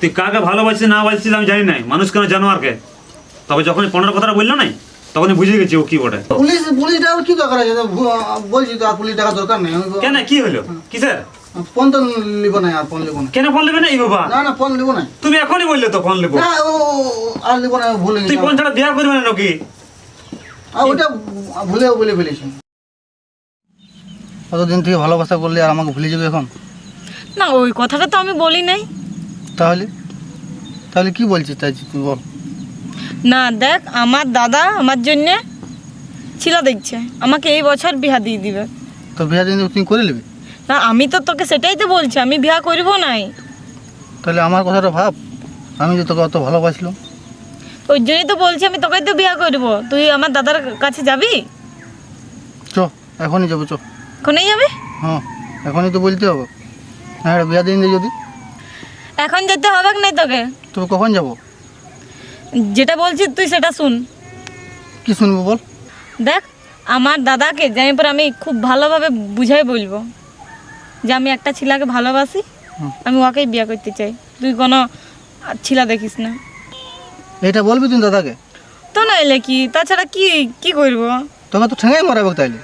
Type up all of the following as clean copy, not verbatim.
তুই কাকে ভালোবাসিস না বাসিস আমি জানি নাই, মানুষ কেন জানোয়ারকে। তবে যখন 15 কথাটা বললো নাই তখনই বুঝে গেছি ও কি বটে। পুলিশ টাকা কি দরকার আছে? বলছি তো আর পুলিশ টাকা দরকার নেই। কেন কি হলো কিসের? ফোন তো লিব না, আর ফোন লিব না। কেন ফোন নেবে না? এই বাবা না ফোন লিব না। তুমি এখনই বললে তো ফোন নেবো। না ও আর লিব না, ভুলে তুই ফোন ছাড়া বিয়া করবে না নাকি? ওটা ভুলেও বলে ফেলেছি। কতদিন থেকে ভালোবাসা করলে আর আমাকে ভুলে যাবে এখন? না ওই কথাটা তো আমি বলি নাই। তাহলে তাহলে কি বলছিস তাই তুই বল। না দেখ, আমার দাদা আমার জন্যে ছিলা দেখছে, আমাকে এই বছর বিয়া দিয়ে দিবে। তো বিয়া দিন তুই করে নিবি? না আমি তো তোকে সেটাই তো বলছি, আমি বিয়া করবো নাই। তাহলে আমার কথাটা ভাব, আমি যে তোকে অত ভালোবাসলাম। ওই জন্যই তো বলছি আমি তোকে তো বিয়া করবো। তুই আমার দাদার কাছে যাবি? চ এখনই যাবো, চ। এখনই যাবে? হ্যাঁ এখনই তো বলতে হবে। হ্যাঁ বিয়া দিন দে যদি। এখন যেতে হবে নাই তোকে? তবে কখন যাব? যেটা বলছি তুই সেটা শুন। কি শুনবো বল। দেখ, আমার দাদাকে জানি পর আমি খুব ভালোভাবে বুঝাই বলবো যে আমি একটা ছেলেকে ভালোবাসি, আমি ওকেই বিয়ে করতে চাই, তুই কোনো ছেলে দেখিস না। এটা বলবি তুই দাদাকে? তো না এলে কি, তাছাড়া কি কি করবো? তোকে তো ঠেঙাই মারাবে তাইলে।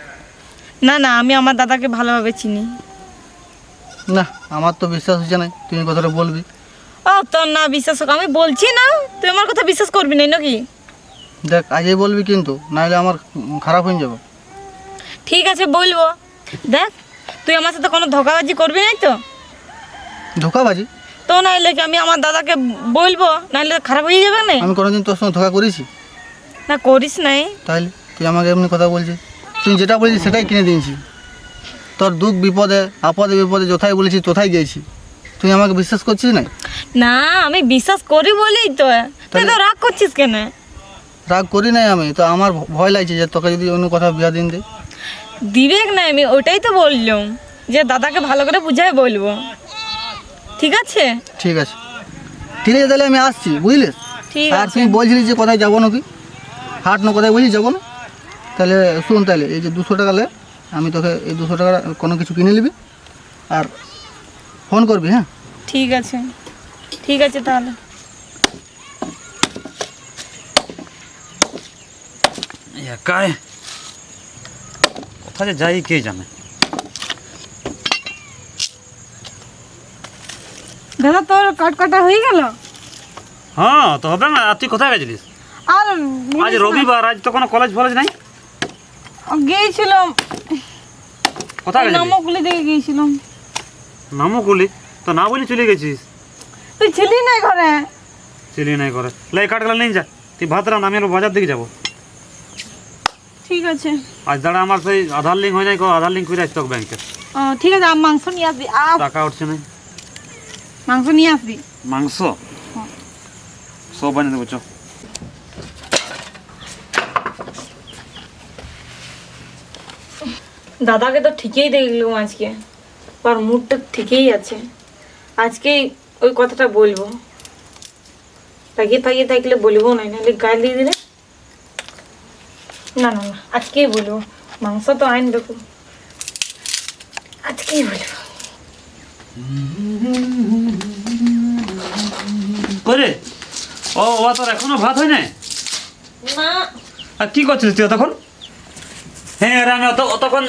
না না, আমি আমার দাদাকে ভালোভাবে চিনি। না আমার তো বিশ্বাস হচ্ছে না তুই এই কথাটা বলবি। ও তোর না বিশ্বাস হোক, আমি বলছি না, তুই আমার কথা বিশ্বাস করবি না নাকি? দেখ আজই বলবি কিন্তু, নাহলে আমার খারাপ হয়ে যাবে। ঠিক আছে বলবো। দেখ তুই আমার সাথে কোনো ধোকাবাজি করবি না তো? ধোকাবাজি? তো না এলে কি আমি আমার দাদাকে বলবো, নাহলে খারাপ হয়ে যাবে না। আমি কোনোদিন তোর সঙ্গে ধোকা করেছি? না করিস নাই। তাহলে তুই আমাকে এমনি কথা বলছিস? তুই যেটা বলছিস সেটাই কিনে দিয়েছি। তোর দুঃখ বিপদে আপদে বিপদে যথাই বলেছি তথাই গিয়েছি। তুই আমাকে বিশ্বাস করছিস না? না আমি বিশ্বাস করি বলেই তো। তুই তো রাগ করছিস কেন? রাগ করি নাই আমি তো, আমার ভয় লাগছে যে তোকে যদি অন্য কথা বিয়া দিন দে। দিবে না, আমি ওটাই তো বললাম যে দাদাকে ভালো করে বুঝাই বলবো। ঠিক আছে? ঠিক আছে ঠিক আছে, তাহলে আমি আসছি বুঝলি। ঠিক আর আছে। তুই বলছিলি যে কোথায় যাবো নাকি, হাট না কোথায় বলছিস যাবো না? তাহলে শুন, তাহলে এই যে 200 টাকা লে, আমি তোকে এই 200 টাকা কোনো কিছু কিনে নিবি আর ফোন করবি। হ্যাঁ ঠিক আছে, ঠিক আছে তাহলে। একাই কোথায় যে যাই কে জানে। দাদা তোর কাটা হয়ে গেল? হ্যাঁ তো হবে না। আর তুই কোথায় গেছিলিস? আর আজ রবিবার, আজ তো কোনো কলেজ ফলেজ নাই। গিয়েছিলাম কোথায় গেছিলিস? নামকুলি থেকে গিয়েছিলাম। নামকুলি? তো না বলি চলে গেছিস। তুই ছিলি না ঘরে? চিলি নাই করে লাই কাটলা নিয়ে যা। তুই ভাত রান, আমি বাজার দিকে যাবো। ঠিক আছে। আজ দাঁড়া আমার সেই আধার লিঙ্ক হয়ে যায়, আধার লিঙ্ক করে আসতো ব্যাংকে। ঠিক আছে, মাংস নিয়ে আসবি। টাকা উঠছে না। মাংস নিয়ে আসবি। মাংস সব বানিয়ে দেবো। চ দাদাকে তো ঠিকই দেখলাম আজকে, আর মুডটা ঠিকই আছে। আজকেই ওই কথাটা বলবো, তাকিয়ে তাকিয়ে থাকলে বলবো না, নাহলে গাল দিয়ে দিলে। না না না, আজকেই বলবো। মাংস তো আইন দেখো, আজকেই বলবো। করে ও ও তোর এখনো ভাত হয় নাই? না আর কি করছিস তুই তখন? হ্যাঁ রে, আমি তখন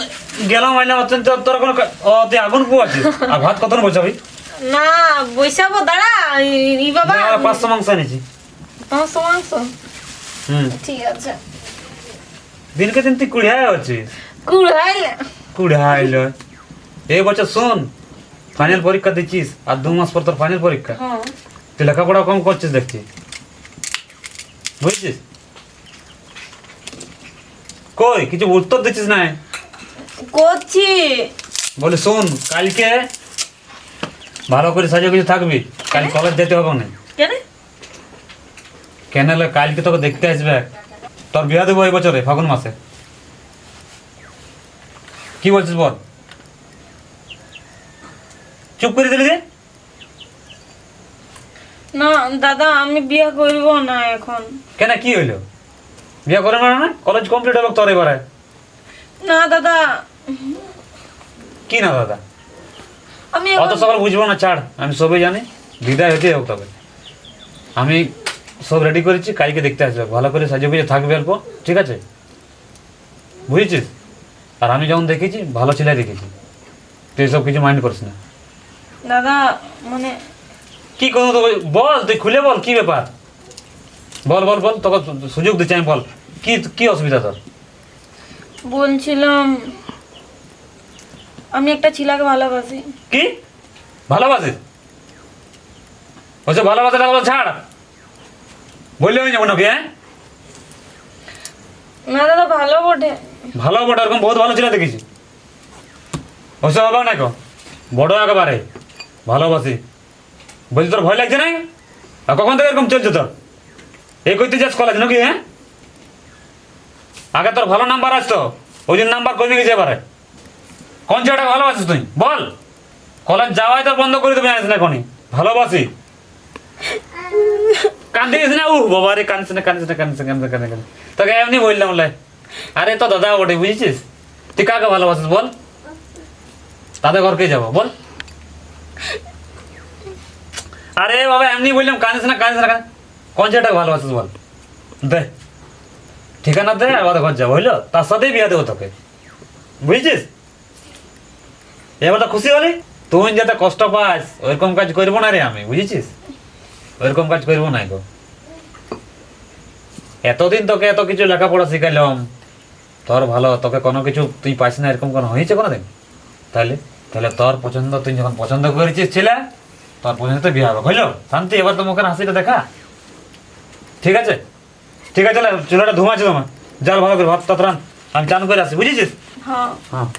গেলাম আইলাম, তোর কোনো তুই আগুন পোয়াছিস আর ভাত কত বসাবি? না বৈশাখো দাঁড়া। ই বাবা 500 মাংস এনেছি। 500 মাংস? হুম ঠিক আছে। দিনকে দিন তুই কুড়িয়ায় হচ্ছিস। কুড়াইলে এই বছর শোন, ফাইনাল পরীক্ষা দিচ্ছিস আর 2 মাস পর তোর ফাইনাল পরীক্ষা। হ্যাঁ তুই লেখাপড়া কম করছিস দেখছি, বুঝছিস? কই কিছু উত্তর দিচ্ছিস না? করছি। বলে শোন, কালকে ভালো করে সাজে কিছু থাকবি, কাল কলেজ যেতে হবে না। কেন? কেন কালকে তোকে দেখতে আসবে, তোর বিয়া দেবো এই বছরে ফাগুন মাসে। কি বলছিস বল? চুপ করে দিলি যে? না দাদা আমি বিয়ে করব না এখন। কেন কি হইলো? বিয়া করে না? কলেজ কমপ্লিট হবে তোর এবারে। না দাদা। কি না দাদা? আমি অত সকাল বুঝবো না, ছাড়, আমি সবই জানি। বিদায় হতে হোক তবে আমি সব রেডি করেছি, কালকে দেখতে আসবে, ভালো করে সাজিয়ে বুঝে থাকবে অল্প, ঠিক আছে? বুঝেছিস? আর আমি যেমন দেখেছি ভালো ছেলে দেখেছি, তুই এসব কিছু মাইন্ড করিস না। দাদা মানে কি কোনো তো বল, তুই খুলে বল কি ব্যাপার, বল বল বল, তোকে সুযোগ দিচ্ছি আমি, বল কি কি অসুবিধা তোর? বলছিলাম আমি একটা ছেলেকে ভালোবাসি। কি ভালোবাসিস? ওসব ভালোবাসা লাগলো ছাড়, বললে হয়ে যাবো নাকি? হ্যাঁ না দাদা ভালো বটে। ভালো বড় এরকম বহুত ভালো ছেলে দেখেছি, ওসব হবে না কো, বড় একেবারে ভালোবাসি বলছি। তোর ভয় লাগছে না? আর কখন থেকে এরকম চলছে তোর? এই করতে যাস কলেজ নাকি? হ্যাঁ আগে তোর ভালো নাম্বার আসতো, ওই জন্য নাম্বার কমে গেছে এবারে। কোন ছেলেটা ভালোবাসিস তুই বল? কলেজ যাওয়াই তোর বন্ধ করে দেবে, জানিস না কোনি ভালোবাসি। কান্দিস না? বাবা রে, কান্দিস না কান্দিস না কান্দিস না কান্দিস না কান্দিস না। তোকে এমনি বললাম বলে, আরে তো দাদা ওটাই, বুঝেছিস? তুই কাকে ভালোবাসিস বল? তাদের ঘরকে যাবো বল। আরে বাবা এমনি বললাম, কান্দিস না কান্দিস না। কোন ছেলেটাকে ভালোবাসিস বল? দে ঠিকানা দে, আবার ঘর যাবো, বুঝলো? তার সাথেই বিয়ে দেবো তোকে, বুঝেছিস? এবার তো খুশি হলি? তুই যাতে কষ্ট পাস ওইরকম কাজ করবো না রে আমি, বুঝেছিস? ওইরকম কাজ করবো না গো। এতদিন তোকে এত কিছু লেখাপড়া শিখাইলাম, তোর ভালো, তোকে কোনো কিছু তুই পাইস না এরকম কোনো হয়েছে কোনোদিন? তাহলে তাহলে তোর পছন্দ, তুই যখন পছন্দ করেছিস ছেলে, তোর পছন্দ তো বিয়ে হবে, বুঝলো? শান্তি, এবার তো মুখের হাসিটা দেখা, ঠিক আছে? ঠিক আছে, চুলাটা ধুমাচ্ছে তোমার, যার ভালো করে ভাত টাত রান, আমি চান করে আসি, বুঝেছিস? হ্যাঁ হ্যাঁ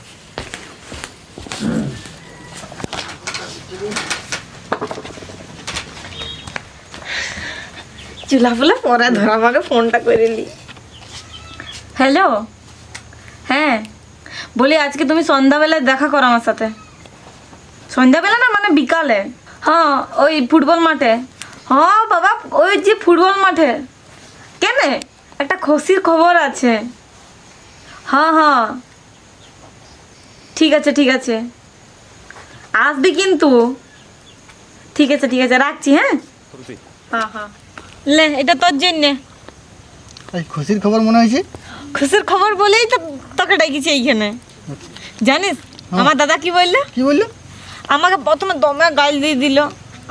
চুলা ফুলা পরে ধর, আমাকে ফোনটা করে নি। হ্যালো, হ্যাঁ বলি আজকে তুমি সন্ধ্যাবেলায় দেখা করো আমার সাথে। সন্ধ্যাবেলা না মানে বিকালে, হ্যাঁ ওই ফুটবল মাঠে। হ্যাঁ বাবা ওই যে ফুটবল মাঠে। কেন? একটা খুশির খবর আছে। হ্যাঁ হ্যাঁ ঠিক আছে ঠিক আছে, আসবি কিন্তু। ঠিক আছে ঠিক আছে, রাখছি। হ্যাঁ হ্যাঁ হ্যাঁ, লে এটা তোর জন্যে। এই খুশির খবর মনে হয়েছে? খুশির খবর বলেই তো তোকে ডেকেছি এইখানে। জানিস আমার দাদা কি বললো? কি বললো? আমাকে প্রথমে দমে গাল দিয়ে দিল,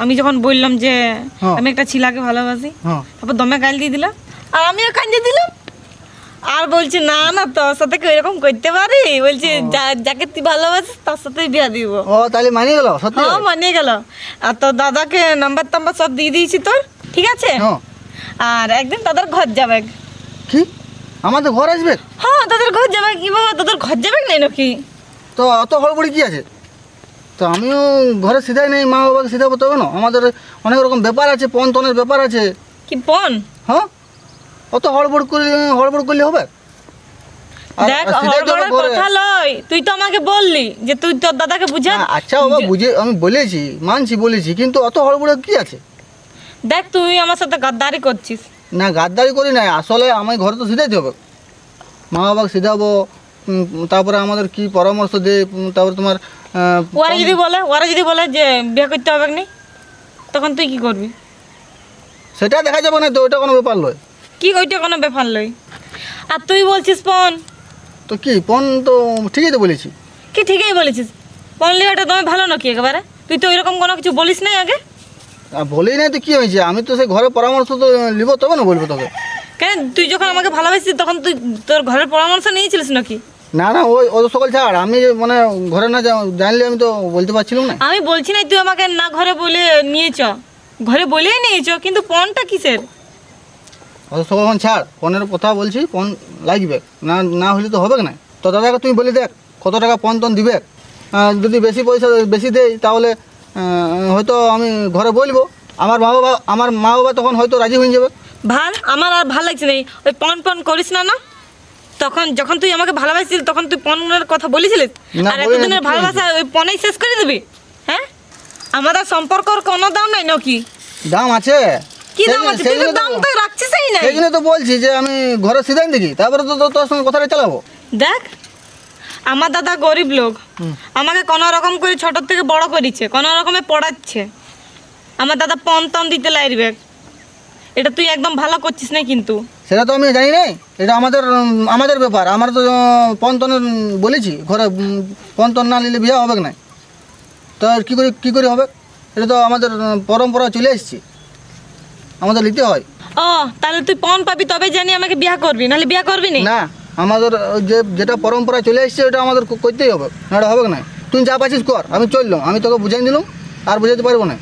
আমি যখন বললাম যে হ্যাঁ। আমি একটা ছেলেকে ভালোবাসি, হ্যাঁ তারপর দমে গাল দিয়ে দিল, আর আমিও কাঁদে দিলাম। আর বলছে না না তোর সাথে কেউ এরকম করতে পারি, বলছে যাকে তুই ভালোবাসিস তার সাথেই বিয়ে দিব। ও তাহলে মানিয়ে গেল সত্যি? হ্যাঁ মানিয়ে গেল। আর তোর দাদাকে নাম্বার টাম্বার সব দিয়ে দিয়েছি তোর, ঠিক আছে? হ্যাঁ। আর একদিন তাদের ঘর যাবে। কি আমাদের ঘর আসবে? হ্যাঁ তাদের ঘর যাবে। কি বাবা তোদের ঘর যাবে নাই নাকি? তো অত হড়বড়ি কি আছে? তো আমিও ঘরে সিধাই নেই, মা বাবাকে সিধাবো তবে না? আমাদের অনেক রকম ব্যাপার আছে, পণ তনের ব্যাপার আছে। কি পণ? হ্যাঁ অত হড়বড় করলে হবে? আর দেখ সিধাই তো হড়বড়ের ঘরে- কথা লয়, তুই তো আমাকে বললি যে তুই তোর দাদাকে বুঝা। না, আচ্ছা বাবা বুঝে আমি বলেছি, মানছি বলেছি, কিন্তু অত হড়বড়ে কি আছে? দেখ তুই আমার সাথে গাদ্দারি করছিস। না গাদ্দারি করি না, আসলে আমি ঘরে তো সিধাইতে হবে, মা বাবাকে সিধাবো। তারপরে আমাদের কি পরামর্শ দে, তারপরে তোমার ওরা যদি বলে যে বিয়ে করতে হবে না, তখন তুই কি করবি? সেটা দেখা যাবে না তো, ওটা কোনো ব্যাপার নয়। কি ওইটা কোনো ব্যাপার লই। আর তুই বলছিস পণ, তো কি পণ তো ঠিকই তো বলেছি। কি ঠিকই বলেছিস, পণ লিওটা তুমি ভালো নাকি একেবারে? তুই তো এরকম কোনো কিছু বলিস নাই আগে। আর বলেই নাই তো কি হয়েছে, আমি তো সেই ঘরে পরামর্শ তো নিব তবে না বলবো তোকে। কেন তুই যখন আমাকে ভালোবাসিস তখন তুই তোর ঘরের পরামর্শ নিয়েছিলিস নাকি? না না ওই অত সকাল ছাড়, আমি মানে ঘরে না জানলে আমি তো বলতে পারছিলাম না। আমি বলছি না তুই আমাকে না ঘরে বলে নিয়েছ, ঘরে বলেই নিয়েছ, কিন্তু পণটা কিসের? অত সকাল ছাড়, পণের কথা বলছি, পণ লাগবে না, না হলে তো হবে না। তো দাদাকে তুই বলে দেখ কত টাকা পণ টন দিবে। যদি বেশি পয়সা বেশি দেয় তাহলে হয়তো আমি ঘরে বলবো, আমার মা বাবা তখন হয়তো রাজি হয়ে যাবে। আমার আর ভাল লাগছে না, ওই পণ পণ করিস না না। তখন যখন তুই আমাকে ভালোবাসিস তখন তুই পণের কথা বলেছিলিস, না, আর বলিনি, এতদিনের কি ভালোবাসা ওই পণেই শেষ করে দিবি? হ্যাঁ আমাদের সম্পর্কর কোনো দাম নাই নাকি? দাম আছে। কি দাম আছে? তুই তো দাম তো রাখছিসই না। সেই জন্য তো বলছি যে আমি ঘরে সিধাই দেখি, তারপরে তো তোর সঙ্গে কথাটা চালাবো। দেখ আমার দাদা গরিব লোক, আমাকে কোনো রকম করে ছোট থেকে বড় করেছে, কোনো রকমে পড়াচ্ছে, আমার দাদা পণ তন দিতে লাগবে। এটা তুই একদম ভালো করছিস না কিন্তু। সেটা তো আমি জানি না, এটা আমাদের ব্যাপার। আমরা তো পন্তন বলেছি ঘরে, পন্তন না নিলে বিয়ে হবে না। তো আর কী করে হবে? এটা তো আমাদের পরম্পরা চলে এসেছে, আমাদের নিতে হয়। ও তাহলে তুই পণ পাবি তবে জানি আমাকে বিয়ে করবি, নাহলে বিয়ে করবি না। না, আমাদের যেটা পরম্পরা চলে এসেছে ওটা আমাদের করতেই হবে, না এটা হবে না। তুই যা পাচ্ছিস কর, আমি চললাম, আমি তোকে বুঝাই দিলাম, আর বুঝাইতে পারবো না।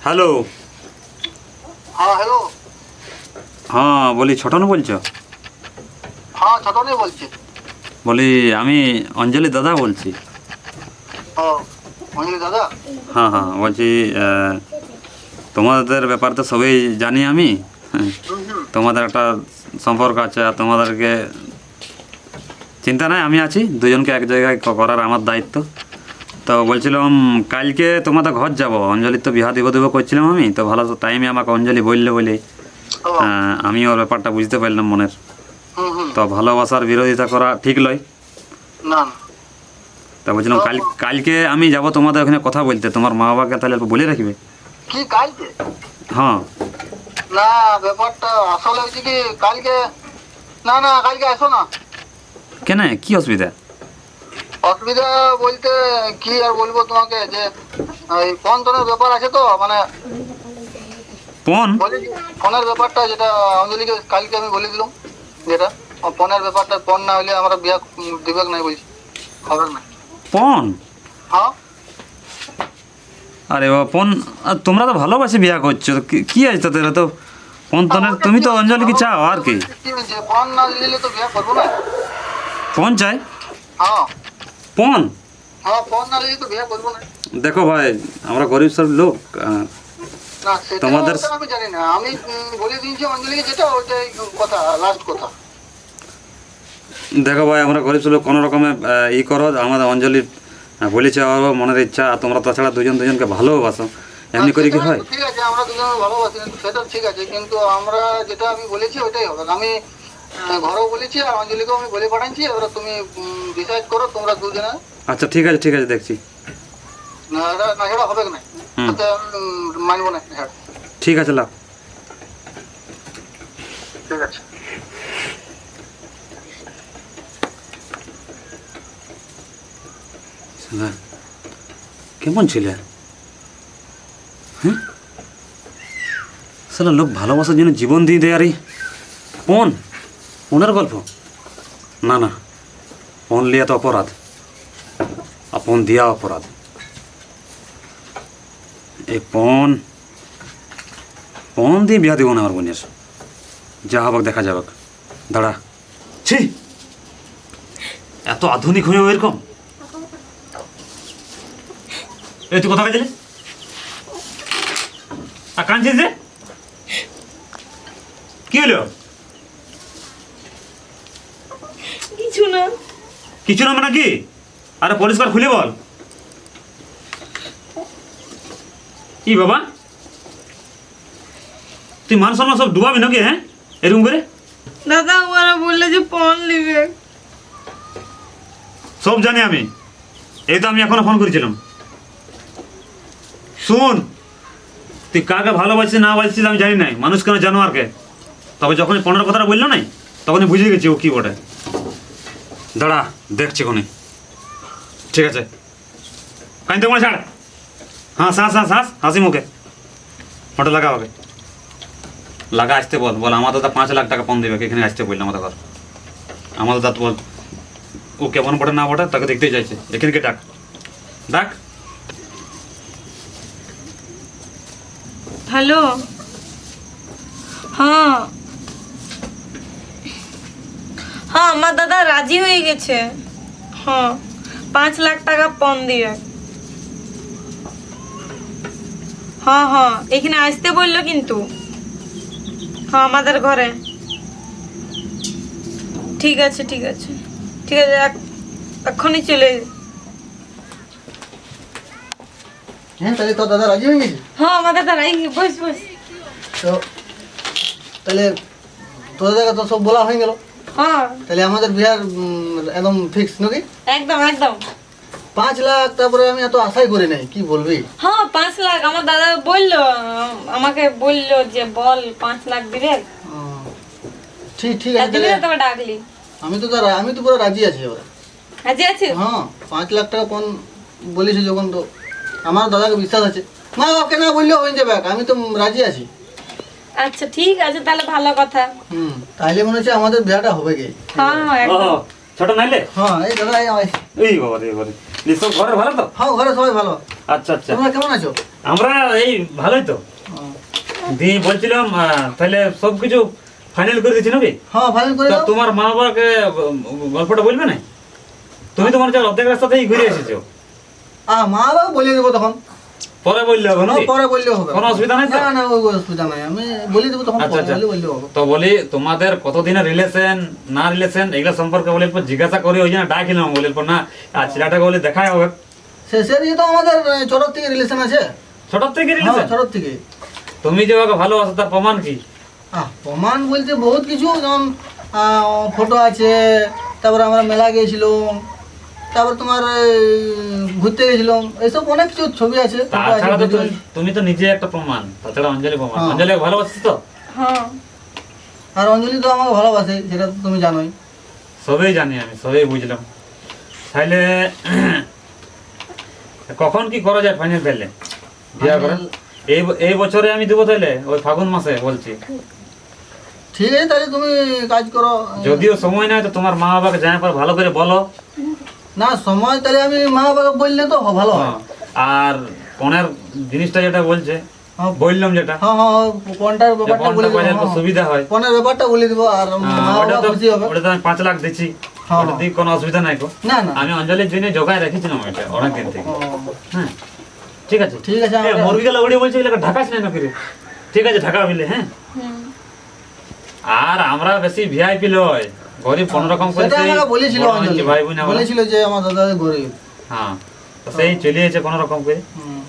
হ্যালো। হ্যাঁ হ্যালো। হ্যাঁ বলি, ছোটনু বলছো? হ্যাঁ ছোটনই বলছি। বলি আমি অঞ্জলি দাদা বলছি। ও অঞ্জলি দাদা? হ্যাঁ হ্যাঁ বলছি, তোমাদের ব্যাপার তো সবই জানি আমি। হ্যাঁ, তোমাদের একটা সম্পর্ক আছে, আর তোমাদেরকে চিন্তা নাই, আমি আছি। দুজনকে এক জায়গায় করার আমার দায়িত্ব। তো বলছিলাম কালকে তোমাদের ঘর যাব, অঞ্জলির তো বিহা দিব করছিলাম আমি। তো ভালো টাইমে আমাকে অঞ্জলি বললে বলে আমি ওর ব্যাপারটা বুঝতে পারলাম মনের। তো ভালোবাসার বিরোধিতা করা ঠিক নয়। না। তা বলছিলাম কালকে আমি যাব তোমাদের ওখানে কথা বলতে, তোমার মা বাবাকে তাহলে বলে রাখবে। কি কালকে? হ্যাঁ। না, ব্যাপারটা আসলে হচ্ছে কি কালকে, না কালকে আসো না। কেন, কি অসুবিধা? অসুবিধা বলতে কি আর বলবো তোমাকে, যে এই পন্তনের ব্যাপার আছে তো, মানে পণ ফোনের ব্যাপারটা, যেটা অঞ্জলিকে কালকে আমি বলে দিলাম, যেটা ফোনের ব্যাপারটা, ফোন না হলে আমরা বিয়া দিবে নাই বলছি, হবে না। পণ? হ্যাঁ। আরে বাবা, পণ তোমরা তো ভালোবাসে বিয়া করছো, তো কি আছে তাদের? তো পন্তনের তুমি তো অঞ্জলিকে চাও, আর কি? ফোন না নিলে তো বিয়া করবো না। পণ চাই? হ্যাঁ পণ? হ্যাঁ, ফোন না নিলে তো বিয়া করবো না। দেখো ভাই, আমরা গরিব সব লোক। না সেটা তোমাদের- আমি জানি না, আমি বলে দিয়েছি অঞ্জলিকে, যেটা ওইটাই কথা, লাস্ট কথা। দেখো ভাই, আমরা গরিব লোক, কোনো রকমে করো। আমাদের অঞ্জলি বলেছে ওর মনের ইচ্ছা, আর তোমরা তাছাড়া দুজনকে ভালোবাসো, এমনি করে কি হয়? ঠিক আছে, আমরা দুজন ভালোবাসি, সেটা ঠিক আছে, কিন্তু আমরা যেটা আমি বলেছি ওইটাই হবে। আমি ঘরেও বলেছি, আর অঞ্জলিকেও আমি বলে পাঠাচ্ছি। এবার তুমি ডিসাইড করো তোমরা দুজনে। আচ্ছা ঠিক আছে দেখছি। না সেটা হবে না, তাতে মানবো না। হ্যাঁ ঠিক আছে, লাভ। ঠিক আছে। কেমন ছিলে? হ্যাঁ, সালা লোক ভালোবাসার জন্য জীবন দিয়ে দেয়। আরে পণের গল্প? না, পণ লিয়া তো অপরাধ, আর পণ দিয়া অপরাধ। এই পণ দিয়ে বিয়া দিব না আমার বোনের। যা হবাক দেখা যাবে, দাঁড়া। ছি, এত আধুনিক হয়েও এরকম? এই তুই কোথায় গেছিলি? আর কাঁদছিস যে? কি হলো? কিছু না মানে কি? আরে পরিষ্কার খুলে বল। কি বাবা, তুই মান সম্মান সব ডুবাবি নাকি? হ্যাঁ, এরকম করে? দাদা ওরা বললে যে পণ নিবে। সব জানি আমি, এই তো আমি এখনো ফোন করেছিলাম। শুন, তুই কাকে ভালোবাসিস না বাসিস আমি জানি নাই, মানুষ কেন জানোয়ারকে। তবে যখন পনেরো কথাটা বললো নাই, তখনই বুঝে গেছি ও কি বটে। দাঁড়া দেখছি কোনে। ঠিক আছে, কাইতে মনে ছাড়। হ্যাঁ, হাসি মুখে ফটো লাগা হবে। লাগা আসতে বল আমাদের তো 5 লাখ টাকা পণ দেবে, এখানে আসতে বললাম আমাদের ঘর। আমাদের দাঁত বল ও কেমন বটে না বটে, তাকে দেখতেই চাইছে। এখানকে ডাক। হ্যালো। হ্যাঁ আমার দাদা রাজি হয়ে গেছে। হ্যাঁ, 5 লাখ টাকা পণ দিবে। হ্যাঁ এখানে আসতে বললো কিন্তু। হ্যাঁ, আমাদের ঘরে। ঠিক আছে এক্ষুনি চলে। হ্যাঁ, তাহলে তোর দাদা রাজি হয়ে গেছে। হ্যাঁ, আমার দাদা রাজি। বস। তো তাহলে তোদের জায়গা তো সব বলা হয়ে গেল, হ্যাঁ তাহলে আমাদের বিহার একদম ফিক্স নাকি? একদম একদম 5 লাখ, তারপরে আমি এত আশাই করি নাই, কি বলবি? হ্যাঁ 5 লাখ আমার দাদা বললো, আমাকে বললো যে বল 5 লাখ দিবে, আহ, ঠিক ঠিক তার আছে জন্য তাহলে। তবে ডাকলি। আমি তো পুরো রাজি আছি এবার। রাজি আছিস? হ্যাঁ 5 লাখ টাকা কোন বলিস যখন, তো আমার দাদাকে বিশ্বাস আছে, মা বাবাকে না বললেও হয়ে যাবে, আমি তো রাজি আছি। আচ্ছা ঠিক আছে, তাহলে ভালো কথা। তাইলে মনে হচ্ছে আমাদের বিয়াটা হবে কি? হ্যাঁ ও একদম। ছোট নাইলে হ্যাঁ এই দাদা এই বাবা রে বাবা রে। সব ঘরে ভালো তো? হ্যাঁ ঘরে সবাই ভালো। আচ্ছা আচ্ছা, তোমরা কেমন আছো? আমরা এই ভালোই তো। হ্যাঁ। দিয়ে বলছিলাম তাহলে সব কিছু ফাইনাল করে দিচ্ছি নাকি? হ্যাঁ ফাইনাল করে তা দাও। তোমার মা বাবাকে গল্পটা বলবে না? তুমি তো মনে হচ্ছে অর্ধেক রাস্তাতেই ঘুরে এসেছো। মা বাবা বলে দেবো তখন। পরে বললে হবে নাকি? পরে বললেও হবে, কোনো অসুবিধা নাই তো? না না ওই অসুবিধা নাই, আমি বলে দেবো তখন, আচ্ছা, আচ্ছা। বললেও হবে। তো বলি তোমাদের কতদিনের রিলেশন না রিলেশন এগুলো সম্পর্কে বলে জিজ্ঞাসা করি, ওই জন্য ডাকিলাম। বলে না আর ছেলেটাকে বলে দেখাই হবে। সে দিয়ে তো আমাদের ছোট থেকে রিলেশন আছে। ছোট থেকে হ্যাঁ রিলেশন? ছোট থেকে। তুমি যে ওকে ভালোবাসো তার প্রমাণ কি? প্রমাণ বলতে বহুত কিছু, যেমন ফটো আছে, তারপরে আমরা মেলা গিয়েছিলাম, তারপর তোমার ঘুরতে গেছিলাম, এইসব অনেক কিছু ছবি আছে, photo আছে, তাছাড়া তো video আছে। তুমি তো নিজে একটা প্রমাণ, তাছাড়া অঞ্জলি প্রমাণ। হ্যাঁ। অঞ্জলি ভালোবাসিস তো? হ্যাঁ আর অঞ্জলি তো আমাকে ভালোবাসে, সেটা তো তুমি জানোই। সবই জানি আমি, সবই বুঝলাম। তাহলে কখন কি করা যায় ফাইনাল? তাহলে বিয়া করে এই বছরে আমি দেবো, তাহলে ওই ফাগুন মাসে বলছি। ঠিক আছে তাহলে তুমি কাজ করো। যদিও সময় নাই তো তোমার মা বাবাকে জানার পর ভালো করে বলো। না সময় তাহলে আমি মা বাবাকে বললে তো ভালো হয়। হ্যাঁ। আর পনের জিনিসটা যেটা বলছে হ্যাঁ। বললাম যেটা, হ্যাঁ হ্যাঁ কোনটার ব্যাপারটা পণটা বলে পাইলে দেবো, একটু সুবিধা হয়। কোনের ব্যাপারটা বলে দেবো, আর মা ওটা বাবা তো খুশি হবে। ওটা তো আমি 5 লাখ দিচ্ছি, হ্যাঁ। ওটা দিয়ে কোনো অসুবিধা নাই গো। না না আমি অঞ্জলির জন্য জোগায় রেখেছিলাম এটা অনেকদিন থেকে। ও, হ্যাঁ ঠিক আছে ঠিক আছে, আমরা- মুরগিগুলো উড়িয়ে বলছে এগুলো ঢাকাস নাই নাকি রে? ঠিক আছে ঢাকা বিলে। হ্যাঁ হুম। আর আমরা বেশি ভিআইপি লয়, গরিব কোন রকম করে সেটা সেই আমাকে বলেছিল বড় অঞ্জলি, হয়েছি ভাই বোন আমরা। বলেছিল যে আমার দাদা গরিব। হ্যাঁ তো সেই চলিয়েছে কোন রকম করে। হুম।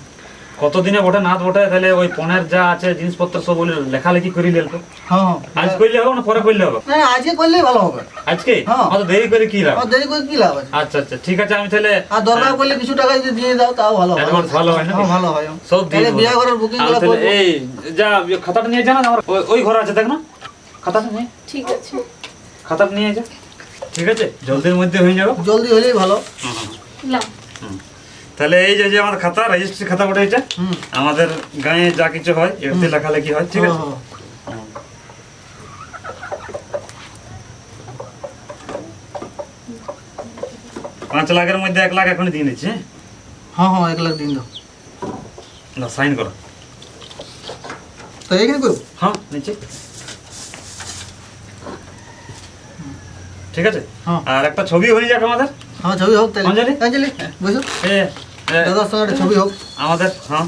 কতদিনে বটে না বটে, তাহলে ওই পনের যা আছে জিনিসপত্র সব বলে লেখালেখি করি লেল তো। হ্যাঁ আজ করলে হবে না পরে করলে হবে? না না, আজকে করলেই ভালো হবে। আজকে হ্যাঁ। অত দেরি করে কি লাভ? আর দেরি করে কি লাভ আছে? আচ্ছা আচ্ছা ঠিক আছে, আমি তাহলে আর দরকার পড়লে কিছু টাকা যদি দিয়ে দাও তাও ভালো হয়। অ্যাডভান্স ভালো হয় না? হ্যাঁ, ভালো হয়। সব দিয়ে তাহলে দেবো। বিয়ে ঘরের বুকিং আমি গুলো তাহলে করবো। এই যা খাতাটা নিয়ে যা না, আমার ওই ঘরে আছে দেখ না, খাতাটা নিয়ে, ঠিক আছে। খাতাটা নিয়ে যা। ঠিক আছে জলদির মধ্যে হয়ে যাবে। জলদি হলেই ভালো। হুম, হুম, লাও। হুম। তাহলে এই যে আমার খাতা, রেজিস্ট্রি খাতা বটে এটা, হুম। আমাদের গায়ে যা কিছু হয় এতে লেখালেখি হয়। ঠিক আছে হ্যাঁ, 5 লাখের মধ্যে 1 লাখ এখনই দিয়ে দিচ্ছি। হ্যাঁ হ্যাঁ 1 লাখ দিন দাও। না সাইন করো। তো এইখানে করবো? হ্যাঁ নিচে। ঠিক আছে হ্যাঁ। আর একটা ছবি হয়ে যাক আমাদের। হ্যাঁ ছবি হোক তাহলে। অঞ্জলি? অঞ্জলি বুঝো, এ এ, দাদার সঙ্গে একটা ছবি হোক। আমাদের হ্যাঁ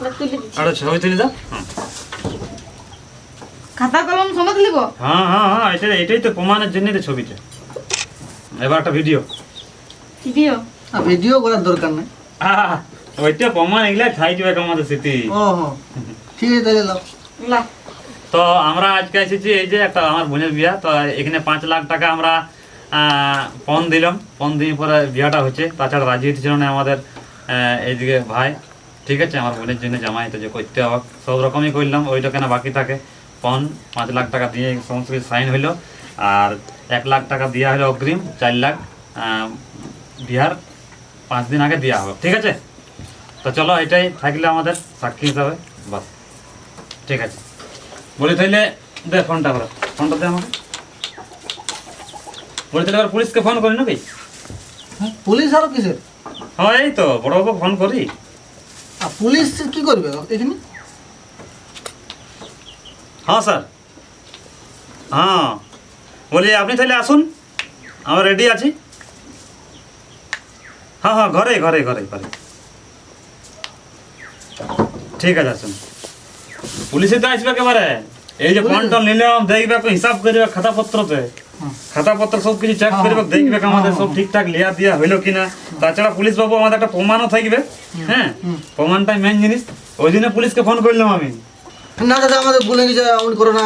না, তুলে দিচ্ছি। একটা ছবি তুলে দাও। হ্যাঁ খাতা কলম সমেত লিব? হ্যাঁ হ্যাঁ হ্যাঁ এটাই তো প্রমাণের জন্যই তো ছবিটা। এবার একটা ভিডিও। ভিডিও? আর ভিডিও করার দরকার নেই। ওইটা প্রমাণ এগুলা থাকবে আমাদের স্মৃতি। ও হ্যাঁ ঠিক আছে তাহলে লাও। লাও। তো আমরা আজকে এসেছি এই যে একটা আমার বোনের বিয়া, তো এখানে 5 লাখ টাকা আমরা পণ দিলাম। পণ দিয়ে পরে বিয়াটা হচ্ছে। তাছাড়া রাজি হচ্ছিল না আমাদের এইদিকে ভাই। ঠিক আছে আমার বোনের জন্য জামাই তো যে করতে হবে, সব রকমই করলাম। ওইটা কেন বাকি থাকে পণ 5 লাখ টাকা দিয়ে সমস্ত কিছু সাইন হইলো। আর 1 লাখ টাকা দেওয়া হলো অগ্রিম, 4 লাখ বিহার 5 দিন আগে দেওয়া হবে। ঠিক আছে তো চলো এটাই থাকলে আমাদের সাক্ষী হিসাবে বাস। ঠিক আছে বলি তাহলে দে ফোনটা করে, ফোনটা দে আমাকে। বলি তাহলে এবার পুলিশকে ফোন করি নাকি? হ্যাঁ, পুলিশ আরো কিসের? হ্যাঁ এই তো বড় বাবু ফোন করি। আর পুলিশ কি করবে এখানে? হ্যাঁ স্যার, হ্যাঁ বলি আপনি তাহলে আসুন, আমরা রেডি আছি। হ্যাঁ হ্যাঁ ঘরে ঘরে ঘরে ঘরে। ঠিক আছে আসুন। পুলিশে তো আসবে একেবারে। এই যে ফোন টোন নিলাম দেখবে, হিসাব করবে খাতাপত্রতে, হুম। খাতাপত্র সব কিছু চেক হ্যাঁ, করবে, দেখবে হ্যাঁ, আমাদের হ্যাঁ, সব ঠিকঠাক লিয়া দিয়া হইলো কিনা। তাছাড়া পুলিশ বাবু আমাদের একটা প্রমাণও থাকবে। হ্যাঁ হুম। প্রমাণটাই মেন জিনিস, ওই জন্য পুলিশকে ফোন করলাম আমি। না দাদা আমাদের ভুলে গেছে, আমি করো না,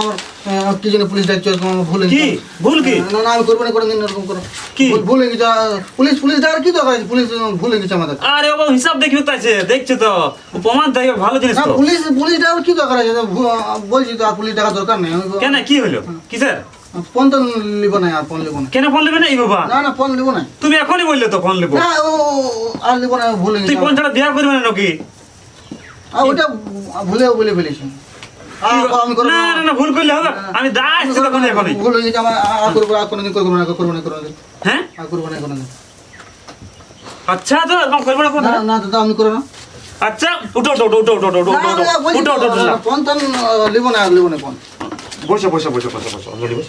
আমার কি জন্য পুলিশ ডাকছে, আমার ভুলে কি ভুল কি না না আমি করবো না কোনোদিন এরকম করো। কি? ভুলে গেছে, পুলিশ ডাকার কি দরকার আছে? পুলিশ ভুলে গেছে আমাদের। আরে বাবা হিসাব দেখি তো আছে, দেখছি তো প্রমাণ থাকে, ভালো জিনিস না তো। পুলিশ ডাকার কি দরকার আছে? বলছি তো আর পুলিশ ডাকার দরকার নেই। কেন কি হলো কিসের? ফোন তো লিবো না, আর ফোন লিবো না। কেন ফোন নেবে না এই বাবা? না না ফোন লিবো না। তুমি এখনই বললে তো ফোন নেবো। না ও আর লিবো না, ভুলে তুই গেছে। ফোন ছাড়া বিয়া করবে না নাকি? ওটা ভুলে বলে ফেলেছি। আমি করবো না না না ভুল করলে হবে, আমি দাঁড়াচ্ছি তখন এখনই। ভুল হয়ে গেছে আমার, আর করবো, আর কোনোদিন করবো না, করবো না কোনোদিন, হ্যাঁ আর করবো না কোনোদিন। আচ্ছা তো এরকম করবে না কোন? না না দাদা আমি করবো না। আচ্ছা উঠো উঠো উঠো উঠো উঠো উঠো না, উঠো না, বলছি উঠো তো, উঠো উঠো ফোন টন লিবো না, লিবো না ফোন। বসো বসো বসো বসো বসো অঞ্জলি বস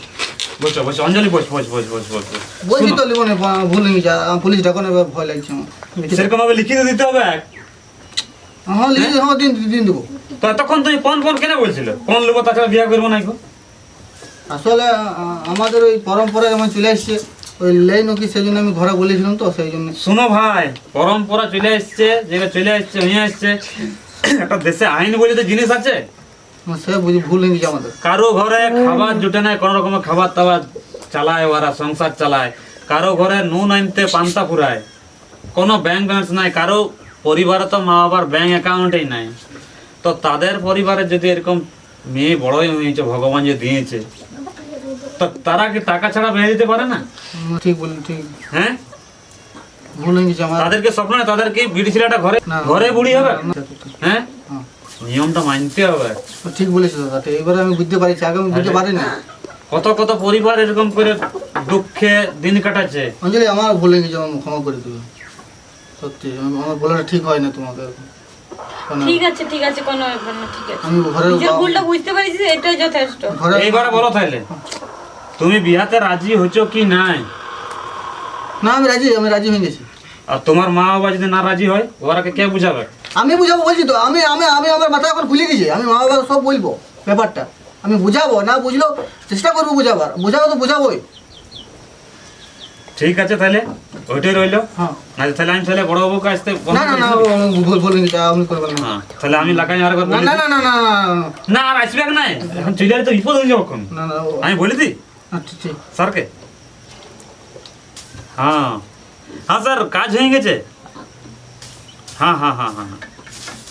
বসো বসো অঞ্জলি বস বস বস বস বস বস। বলছি শোনো, তো লিবো না, ভুল হয়ে গেছে, পুলিশ ডাকো না, এবার ভয় লাগছে আমার। সেরকম ভাবে লিখিত দিতে হবে। হ্যাঁ লিখে, হ্যাঁ দিন দেবো। তো তখন তুমি ফোন ফোন কেন বলছিল ফোন নেবো তাছাড়া বিয়া করবো না গো? আসলে আমাদের ওই পরম্পরা যেমন চলে আসছে, ওই লাইন কি সেই জন্য আমি ঘরে বলেছিলাম তো, সেই জন্য। শোনো ভাই, পরম্পরা চলে আসছে, যেটা চলে আসছে হয়ে আসছে, একটা দেশে আইন বলে তো জিনিস আছে। সে বুঝি ভুল হয়ে গেছে আমাদের। কারো ঘরে খাবার জুটে নাই, কোনো রকমের খাবার দাবার চালায়, ওরা সংসার চালায়। কারো ঘরে নুন আনতে পান্তা ফুরায়, কোনো ব্যাংক ব্যালেন্স নাই। কারো পরিবারে তো মা বাবার ব্যাংক অ্যাকাউন্টেই নাই। তো তাদের পরিবারে যদি এরকম মেয়ে বড়ই হয়েছে, ভগবান যে দিয়েছে, তো তারা কি টাকা ছাড়া বেরিয়ে দিতে পারে না? ঠিক বললেন, ঠিক। হ্যাঁ, ভুল হয়ে গেছে আমার। তাদেরকে স্বপ্ন নেই, তাদেরকে বিড়ি ছেলেটা ঘরে না, ঘরে বুড়ি হবে। না, হ্যাঁ, হ্যাঁ, নিয়মটা মানতে হবে। ঠিক বলেছো দাদা, ঠিক। এবারে আমি বুঝতে পারছি, আগে আমি বুঝতে পারিনি। কত কত পরিবার এরকম করে দুঃখে দিন কাটাচ্ছে। অঞ্জলি আমার ভুল হয়ে গেছে, আমার ক্ষমা করে দিবে। সত্যি আমার বলাটা ঠিক হয় না তোমাকে। কারণ ঠিক আছে কোনো ব্যাপার না, ঠিক আছে। আমি ঘরে নিজের ভুলটা বুঝতে পারিস, এটাই যথেষ্ট। ঘরে এইবারে বলো তাইলে, তুমি বিয়াতে রাজি হচ্ছ কি নাই? না আমি রাজি হয়ে গেছি। আর তোমার মা বাবা যদি না রাজি হয়, ওরাকে কে বুঝাবে? আমি বুঝাবো বলছি তো, আমি আমি আমি আমার মাথায় এখন খুলে গেছি। আমি মা বাবা সব বলবো ব্যাপারটা, আমি বুঝাবো, না বুঝলেও চেষ্টা করবো বুঝাবার। বুঝাবো তো বুঝাবোই। ঠিক আছে তাহলে ওইটাই রইলো। হ্যাঁ। না তাহলে আমি তাহলে বড় বাবুকে আসতে না না না ভুল হয়ে গেছে, আমি করবো না। হ্যাঁ, তাহলে আমি লাগাই আর একবার না বলি না দিই। না না না না আর আসবে নাই, এখন চলে গেলে তো বিপদ হয়ে যাবে। এখন না না আমি বলে দিই ঠিক। স্যারকে। হ্যাঁ হ্যাঁ স্যার, কাজ হয়ে গেছে। হ্যাঁ হ্যাঁ হ্যাঁ হ্যাঁ হ্যাঁ,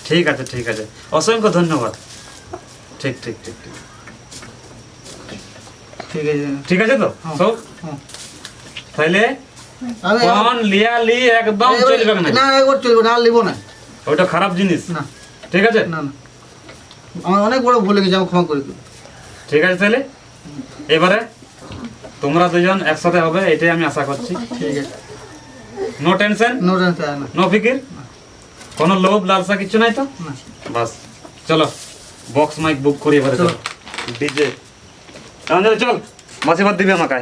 ঠিক আছে ঠিক আছে, অসংখ্য ধন্যবাদ। ঠিক ঠিক ঠিক ঠিক ঠিক আছে। ঠিক আছে তো হ্যাঁ। সব। হ্যাঁ। তাহলে আমি ফোন লিয়া লি একদম চলবে না, না একবার চলবে না, আর লিবো না। ওইটা খারাপ জিনিস। না ঠিক আছে না না, আমার অনেক বড় ভুল হয়ে গেছে, আমি ক্ষমা করে দেবো। ঠিক আছে তাহলে এবারে তোমরা দুজন একসাথে হবে, এটাই আমি আশা করছি। ঠিক আছে, নো টেনশন, নো টেনশন। না নো ফিকির, কোনো লোভ লালসা কিছু নাই তো। না বাস চলো, বক্স মাইক বুক করি এবারে। চলো ডিজে, চল মাসিবাদ দিবে আমাকে।